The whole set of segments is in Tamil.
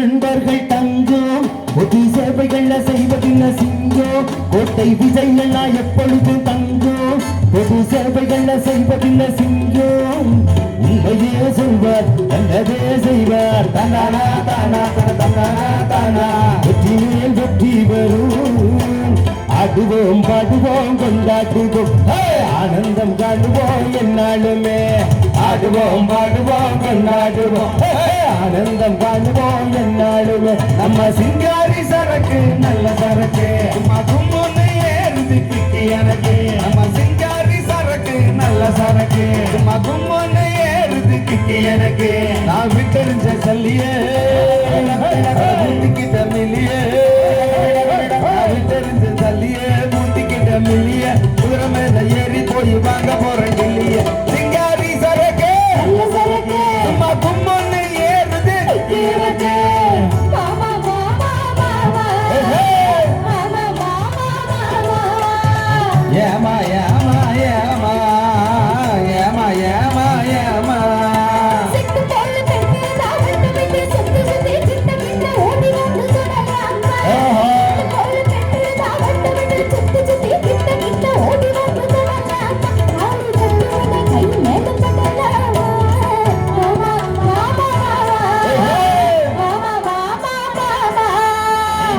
நண்பர்கள் தங்கம் பொது சேவைகள் செய்வதில்ல சிங்கம் கோட்டை விஜய் எல்லாம் எப்பொழுதும் தங்கம் பொது சேவைகள் செய்வதில்ல சிங்கம் உண்மையே சொல்வார் நல்லதே செய்வார் தன்னானா தானா தன்னானா தானா வெற்றி மேல் வெற்றி வரும் ஆடுவோம் பாடுவோம் கொண்டாடுவோம் ஆனந்தம் காணுவோம் என்னாலுமே ஆடுவோம் பாடுவோம் கொண்டாடுவோம் ஆனந்தம் காணுவோம் என்னாலுமே நம்ம சிங்காரி சரக்கு நல்ல சரக்கு மகுமொன்னு ஏறுது கிட்டி எனக்கு நம்ம சிங்காரி சரக்கு நல்ல சரக்கு மகுமொன்னு ஏறுது கிட்டி எனக்கு நான் விட்டறிஞ்ச சொல்லியே தமிழியே விட்டறிஞ்ச சொல்லியே மூட்டிக்கிட்ட மில்லிய குதிரை மேல ஏறி போய் வாங்க போறேன் இல்லையே சிங்காரி சரக்கு சும்மா கும்மொன்னு ஏறுது ஏமா ஏமா ஏமா ஏமா ஏமா ஏமா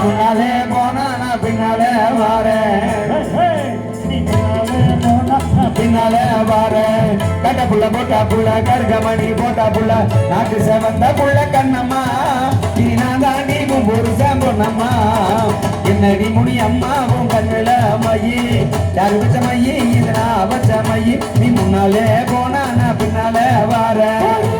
பின்னாலே போனா நான் பின்னாலே வாரேன் பின்னாலே வாரேன் கட்ட புள்ள போட்டா புள்ள கருகமணி போட்டா புள்ள நாட்டு செவந்த புள்ள கண்ணம்மா இனி நான் தாண்டி ஒரு சேம்பொன்னம்மா என்னடி முடி அம்மாவும் கண்ணுல மையி யாரு வச்ச மையி இது நான் வச்ச மையி நீ முன்னாலே போனா நான் பின்னாலே வாரேன்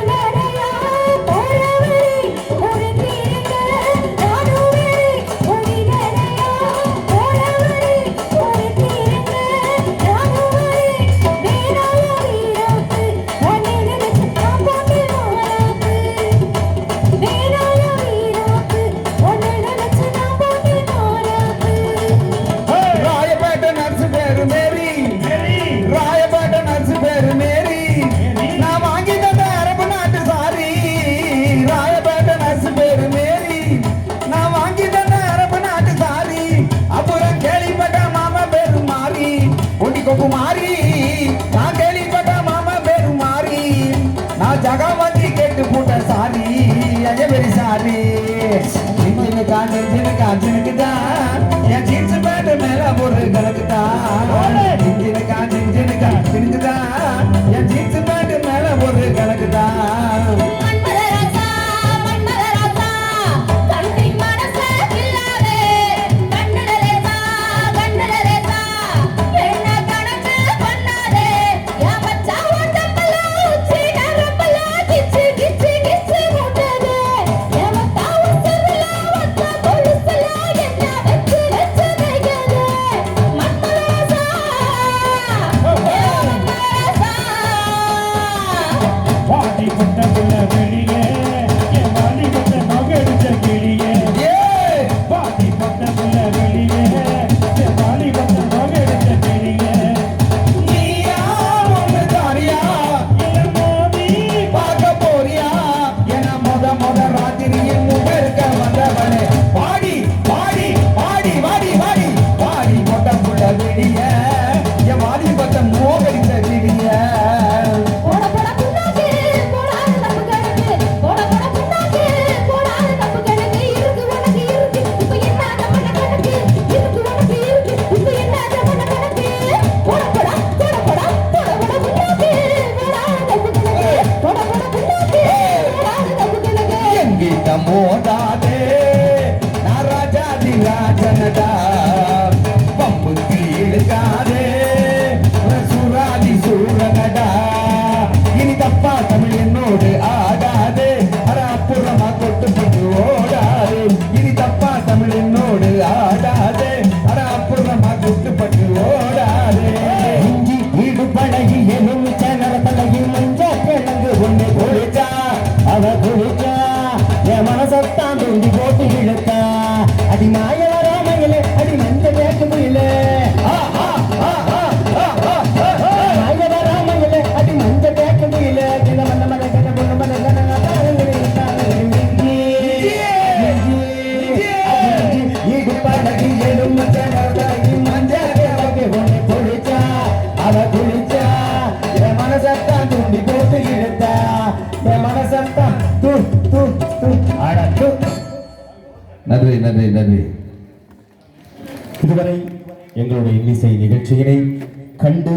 குமாரி நான் கேள்விப்பட்ட மாமா பேரு மாறி நான் ஜகவதி கேட்டு போட்ட சாரி அஜபெரி சாரி இன்ஜினுக்கா நெஞ்சினுக்கு தான் என் ஜீன்ஸ் பேண்ட் மேல ஒரு கணக்கு தான் இன்ஜினுக்கா தான் என் ஜீன்ஸ் பேண்ட் மேல ஒரு கணக்கு தான் மோதாதே ராஜாதி ராஜனடா பம்பு கீழுக்காதே சுராதி சூரனடா இனி தப்பா தமிழ் என்னோடு ஆடாதே அற அப்புறமா கொட்டு போட்டு ஓடாதே இனி தப்பா தமிழ் என்னோடு ஆடாதே அற அப்புறமா கொட்டு பட்டு ஓடாதே இஞ்சி வீடு பழகி எனும் சேனல பழகி மஞ்ச கிழங்கு ஒண்ணு குளிச்சா அவ குளிச்சா மனசத்தான் தூண்டி போட்டு இழுத்தா அடி மாய வராமையிலே அடி மஞ்ச பேக்கு முயிலே மாய வராமையிலே அடி மஞ்ச பேக்கு முயிலே சத்தம் து து து அட து. நன்றி நன்றி நன்றி. இதுவரை எங்களுடைய இன்னிசை நிகழ்ச்சியினை கண்டு